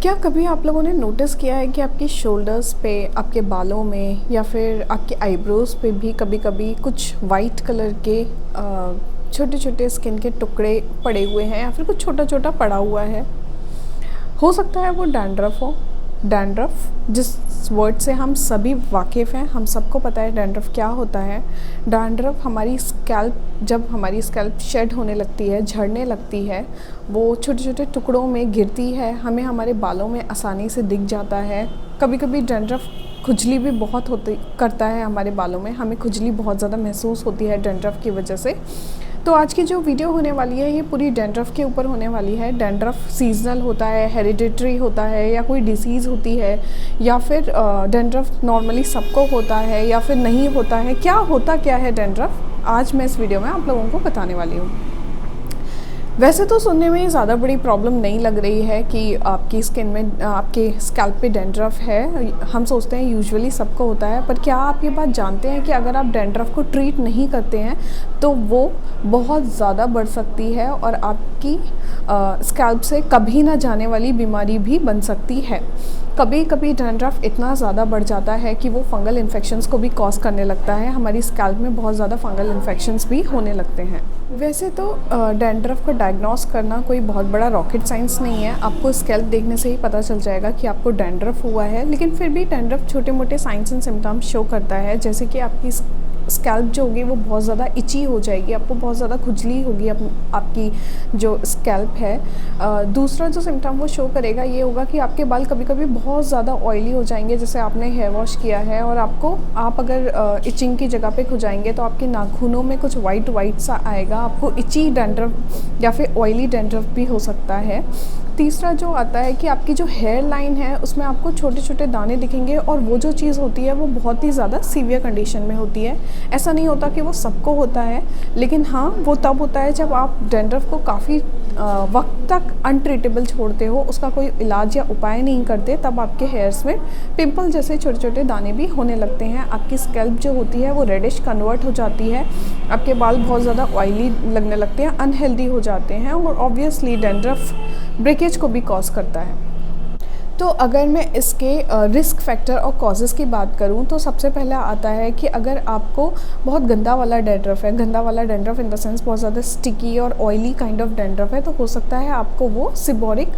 क्या कभी आप लोगों ने नोटिस किया है कि आपकी शोल्डर्स पे, आपके बालों में या फिर आपके आईब्रोज़ पे भी कभी-कभी कुछ वाइट कलर के छोटे-छोटे स्किन के टुकड़े पड़े हुए हैं या फिर कुछ छोटा-छोटा पड़ा हुआ है? हो सकता है वो डैंड्रफ हो। डैंड्रफ जिस वर्ड से हम सभी वाकिफ़ हैं, हम सबको पता है डैंड्रफ क्या होता है। डैंड्रफ जब हमारी स्कैल्प शेड होने लगती है, झड़ने लगती है, वो छोटे-छोटे टुकड़ों में गिरती है, हमें हमारे बालों में आसानी से दिख जाता है। कभी-कभी डैंड्रफ खुजली भी बहुत होती करता है हमारे बालों में, हमें खुजली बहुत ज़्यादा महसूस होती है डैंड्रफ की वजह से। तो आज की जो वीडियो होने वाली है ये पूरी डैंड्रफ के ऊपर होने वाली है। डैंड्रफ सीजनल होता है, हेरिडिटरी होता है या कोई डिसीज़ होती है, या फिर डैंड्रफ नॉर्मली सबको होता है या फिर नहीं होता है। क्या है डैंड्रफ, आज मैं इस वीडियो में आप लोगों को बताने वाली हूँ। वैसे तो सुनने में ज़्यादा बड़ी प्रॉब्लम नहीं लग रही है कि आपकी स्किन में, आपके स्कैल्प पे डैंड्रफ है। हम सोचते हैं यूजुअली सबको होता है, पर क्या आप ये बात जानते हैं कि अगर आप डैंड्रफ को ट्रीट नहीं करते हैं तो वो बहुत ज़्यादा बढ़ सकती है और आपकी स्कैल्प से कभी ना जाने वाली बीमारी भी बन सकती है। कभी कभी डैंड्रफ इतना ज़्यादा बढ़ जाता है कि वो फंगल इन्फेक्शंस को भी कॉज करने लगता है। हमारी स्कैल्प में बहुत ज़्यादा फंगल इन्फेक्शंस भी होने लगते हैं। वैसे तो डैंड्रफ को डायग्नोस करना कोई बहुत बड़ा रॉकेट साइंस नहीं है। आपको स्कैल्प देखने से ही पता चल जाएगा कि आपको डैंड्रफ हुआ है, लेकिन फिर भी डैंड्रफ छोटे मोटे साइंस एंड सिम्टम्स शो करता है, जैसे कि आपकी स्कैल्प जो होगी वो बहुत ज़्यादा इची हो जाएगी, आपको बहुत ज़्यादा खुजली होगी आपकी जो स्कैल्प है। दूसरा जो सिम्टम वो शो करेगा ये होगा कि आपके बाल कभी कभी बहुत ज़्यादा ऑयली हो जाएंगे, जैसे आपने हेयर वॉश किया है और आप अगर इचिंग की जगह पे खुजाएंगे तो आपके नाखूनों में कुछ वाइट सा आएगा, आपको इची डैंड्रफ या फिर ऑयली डैंड्रफ भी हो सकता है। तीसरा जो आता है कि आपकी जो हेयर लाइन है उसमें आपको छोटे छोटे दाने दिखेंगे, और वो जो चीज़ होती है वो बहुत ही ज़्यादा सीवियर कंडीशन में होती है। ऐसा नहीं होता कि वो सबको होता है, लेकिन हाँ वो तब होता है जब आप डैंड्रफ को काफ़ी वक्त तक अनट्रीटेबल छोड़ते हो, उसका कोई इलाज या उपाय नहीं करते, तब आपके हेयर्स में पिंपल जैसे छोटे छोटे दाने भी होने लगते हैं। आपकी स्कैल्प जो होती है वो रेडिश कन्वर्ट हो जाती है, आपके बाल बहुत ज़्यादा ऑयली लगने लगते हैं, अनहेल्दी हो जाते हैं, और ऑब्वियसली डैंड्रफ ब्रेकेज को भी कॉज करता है। तो अगर मैं इसके रिस्क फैक्टर और कॉजेज़ की बात करूं तो सबसे पहला आता है कि अगर आपको बहुत गंदा वाला डैंड्रफ है, गंदा वाला डैंड्रफ इन द सेंस बहुत ज़्यादा स्टिकी और ऑयली काइंड ऑफ डैंड्रफ है, तो हो सकता है आपको वो सिबोरिक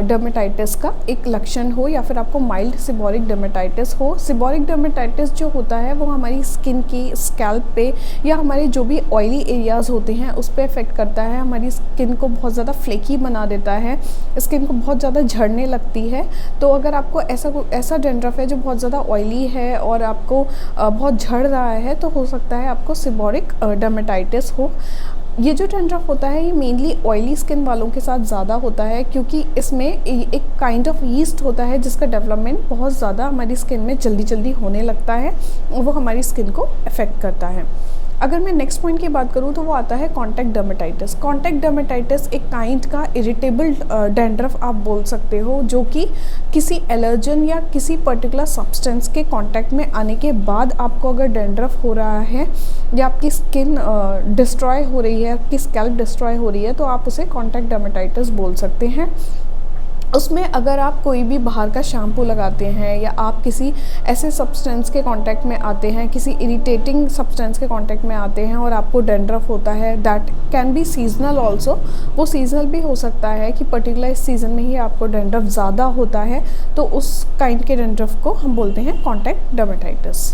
डर्मेटाइटिस का एक लक्षण हो, या फिर आपको माइल्ड सिबोरिक डर्मेटाइटिस हो। सिबोरिक डर्मेटाइटिस जो होता है वो हमारी स्किन की स्कैल्प पे या हमारे जो भी ऑयली एरियाज़ होते हैं उस पर इफेक्ट करता है। हमारी स्किन को बहुत ज़्यादा फ्लेकी बना देता है, स्किन को बहुत ज़्यादा झड़ने लगती है। तो अगर आपको ऐसा डैंड्रफ है जो बहुत ज़्यादा ऑयली है और आपको बहुत झड़ रहा है, तो हो सकता है आपको सिबोरिक डर्मेटाइटिस हो। ये जो डैंड्रफ होता है ये मेनली ऑयली स्किन वालों के साथ ज़्यादा होता है, क्योंकि इसमें एक काइंड ऑफ यीस्ट होता है जिसका डेवलपमेंट बहुत ज़्यादा हमारी स्किन में जल्दी जल्दी होने लगता है, और वो हमारी स्किन को अफेक्ट करता है। अगर मैं नेक्स्ट पॉइंट की बात करूँ तो वो आता है कॉन्टैक्ट डर्मेटाइटिस। कॉन्टैक्ट डर्मेटाइटिस एक काइंड का इरिटेबल डैंड्रफ आप बोल सकते हो, जो कि किसी एलर्जन या किसी पर्टिकुलर सब्सटेंस के कांटेक्ट में आने के बाद आपको अगर डैंड्रफ हो रहा है या आपकी स्किन डिस्ट्रॉय हो रही है, आपकी स्कैल्प डिस्ट्रॉय हो रही है, तो आप उसे कॉन्टैक्ट डर्मेटाइटिस बोल सकते हैं। उसमें अगर आप कोई भी बाहर का शैम्पू लगाते हैं या आप किसी ऐसे सब्सटेंस के कांटेक्ट में आते हैं, किसी इरिटेटिंग सब्सटेंस के कांटेक्ट में आते हैं और आपको डैंड्रफ होता है, that can be seasonal also. वो सीजनल भी हो सकता है कि पर्टिकुलर इस सीज़न में ही आपको डैंड्रफ ज़्यादा होता है, तो उस काइंड के डैंड्रफ को हम बोलते हैं कॉन्टैक्ट डर्मेटाइटिस।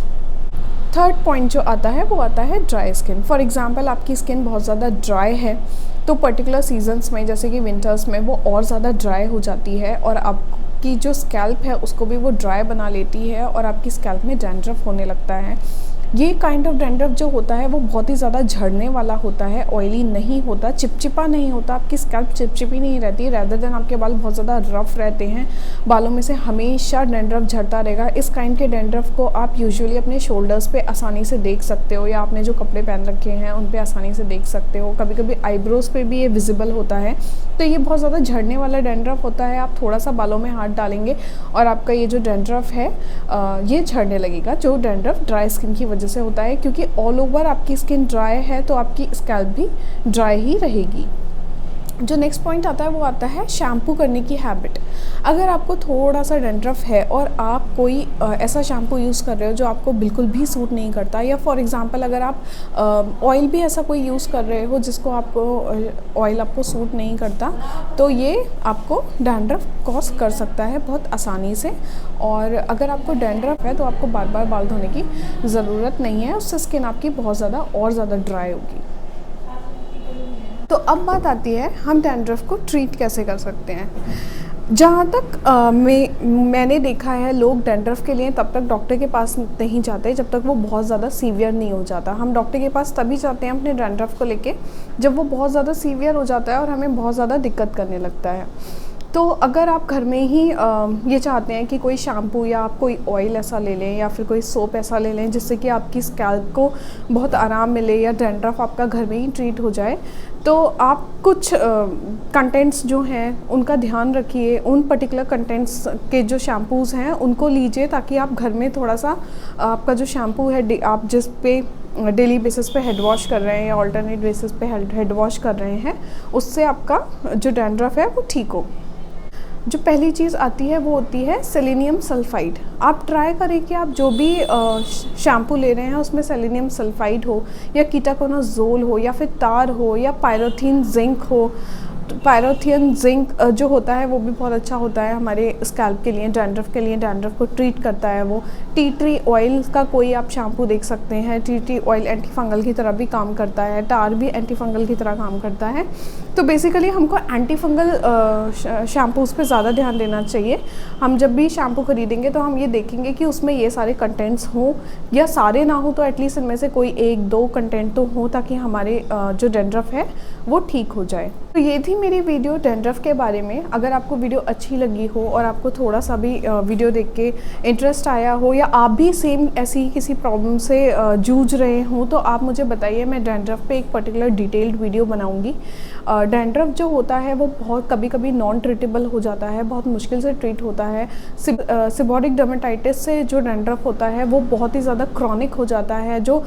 थर्ड पॉइंट जो आता है वो आता है ड्राई स्किन। फॉर एग्जांपल आपकी स्किन बहुत ज़्यादा ड्राई है, तो पर्टिकुलर सीजन्स में जैसे कि विंटर्स में वो और ज़्यादा ड्राई हो जाती है और आपकी जो स्कैल्प है उसको भी वो ड्राई बना लेती है और आपकी स्कैल्प में डैंड्रफ होने लगता है। ये काइंड ऑफ डैंड्रफ जो होता है वो बहुत ही ज़्यादा झड़ने वाला होता है, ऑयली नहीं होता, चिपचिपा नहीं होता, आपकी स्कैल्प चिपचिपी नहीं रहती, रैदर देन आपके बाल बहुत ज़्यादा रफ रहते हैं, बालों में से हमेशा डैंड्रफ झड़ता रहेगा। इस काइंड के डैंड्रफ को आप यूजुअली अपने शोल्डर्स पे आसानी से देख सकते हो, या आपने जो कपड़े पहन रखे हैं उन पे आसानी से देख सकते हो। कभी कभी आईब्रोज पे भी ये विजिबल होता है, तो ये बहुत ज़्यादा झड़ने वाला डैंड्रफ होता है। आप थोड़ा सा बालों में हाथ डालेंगे और आपका ये जो डैंड्रफ है ये झड़ने लगेगा, जो डैंड्रफ ड्राई स्किन की वजह से होता है, क्योंकि ऑल ओवर आपकी स्किन ड्राई है तो आपकी स्कैल्प भी ड्राई ही रहेगी। जो नेक्स्ट पॉइंट आता है वो आता है शैम्पू करने की हैबिट। अगर आपको थोड़ा सा डैंड्रफ है और आप कोई ऐसा शैम्पू यूज़ कर रहे हो जो आपको बिल्कुल भी सूट नहीं करता, या फॉर एग्ज़ाम्पल अगर आप ऑयल भी ऐसा कोई यूज़ कर रहे हो जिसको आपको ऑयल आपको सूट नहीं करता, तो ये आपको डैंड्रफ कॉज कर सकता है बहुत आसानी से। और अगर आपको डैंड्रफ है तो आपको बार बार बाल धोने की ज़रूरत नहीं है, उससे स्किन आपकी बहुत ज़्यादा और ज़्यादा ड्राई होगी। तो अब बात आती है हम डैंड्रफ को ट्रीट कैसे कर सकते हैं। जहाँ तक मैंने देखा है, लोग डैंड्रफ के लिए तब तक डॉक्टर के पास नहीं जाते जब तक वो बहुत ज़्यादा सीवियर नहीं हो जाता। हम डॉक्टर के पास तभी जाते हैं अपने डैंड्रफ को लेके जब वो बहुत ज़्यादा सीवियर हो जाता है और हमें बहुत ज़्यादा दिक्कत करने लगता है। तो अगर आप घर में ही ये चाहते हैं कि कोई शैम्पू या आप कोई ऑयल ऐसा ले लें या फिर कोई सोप ऐसा ले लें जिससे कि आपकी स्कैल्प को बहुत आराम मिले या डैंड्रफ आपका घर में ही ट्रीट हो जाए, तो आप कुछ कंटेंट्स जो हैं उनका ध्यान रखिए। उन पर्टिकुलर कंटेंट्स के जो शैम्पूज़ हैं उनको लीजिए, ताकि आप घर में थोड़ा सा आपका जो शैम्पू है आप जिस पे डेली बेसिस पे हेड वॉश कर रहे हैं या ऑल्टरनेट बेसिस पे हेड वॉश कर रहे हैं, उससे आपका जो डैंड्रफ है वो ठीक हो। जो पहली चीज़ आती है वो होती है सेलेनियम सल्फाइड। आप ट्राई करें कि आप जो भी शैम्पू ले रहे हैं उसमें सेलेनियम सल्फाइड हो या कीटाकोनाजोल हो या फिर तार हो या पायरोथिन जिंक हो। पायरोथिन जिंक जो होता है वो भी बहुत अच्छा होता है हमारे स्कैल्प के लिए, डैंड्रफ के लिए, डैंड्रफ को ट्रीट करता है वो। टी ट्री ऑयल का कोई आप शैम्पू देख सकते हैं। Tea tree oil anti fungal की तरह भी काम करता है, टार भी एंटी फंगल की तरह काम करता है। तो बेसिकली हमको एंटी फंगल शैम्पूज़ पे ज़्यादा ध्यान देना चाहिए। हम जब भी शैम्पू खरीदेंगे तो हम ये देखेंगे कि उसमें ये सारे कंटेंट्स हों, या सारे ना हो तो एटलीस्ट इनमें से कोई एक दो कंटेंट तो हो, ताकि हमारे जो डैंड्रफ है वो ठीक हो जाए। तो ये थी मेरी वीडियो डैंड्रफ के बारे में। अगर आपको वीडियो अच्छी लगी हो और आपको थोड़ा सा भी वीडियो देख के इंटरेस्ट आया हो, या आप भी सेम ऐसी किसी प्रॉब्लम से जूझ रहे हो, तो आप मुझे बताइए। मैं डैंड्रफ पे एक पर्टिकुलर डिटेल्ड वीडियो बनाऊंगी। डैंड्रफ जो होता है वो बहुत कभी कभी नॉन ट्रीटेबल हो जाता है, बहुत मुश्किल से ट्रीट होता है। सीबोरिक डर्मेटाइटिस से जो डैंड्रफ होता है वो बहुत ही ज़्यादा क्रॉनिक हो जाता है। जो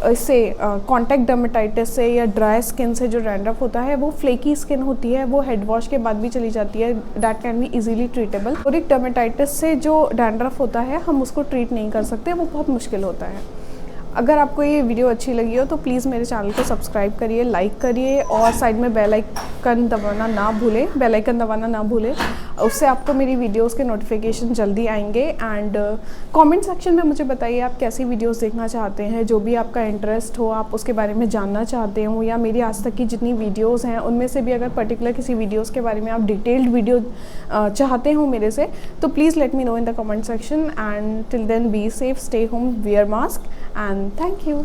इससे कॉन्टैक्ट डर्मेटाइटिस से या ड्राई स्किन से जो डैंड्रफ होता है वो फ्लेकी स्किन होती है, वो हेड वॉश के बाद भी चली जाती है। That can be easily treatable. Seborrhoeic dermatitis से जो डैंड्रफ होता है हम उसको ट्रीट नहीं कर सकते, वो बहुत मुश्किल होता है। अगर आपको ये वीडियो अच्छी लगी हो तो प्लीज़ मेरे चैनल को सब्सक्राइब करिए, लाइक करिए, और साइड में बेल आइकन दबाना ना भूलें। उससे आपको मेरी वीडियोस के नोटिफिकेशन जल्दी आएंगे। एंड कमेंट सेक्शन में मुझे बताइए आप कैसी वीडियोस देखना चाहते हैं, जो भी आपका इंटरेस्ट हो, आप उसके बारे में जानना चाहते हो, या मेरी आज तक की जितनी वीडियोस हैं उनमें से भी अगर पर्टिकुलर किसी वीडियोस के बारे में आप डिटेल्ड वीडियो चाहते हो मेरे से, तो please let me know in the comment section. And till then be safe, stay home, wear mask, and thank you.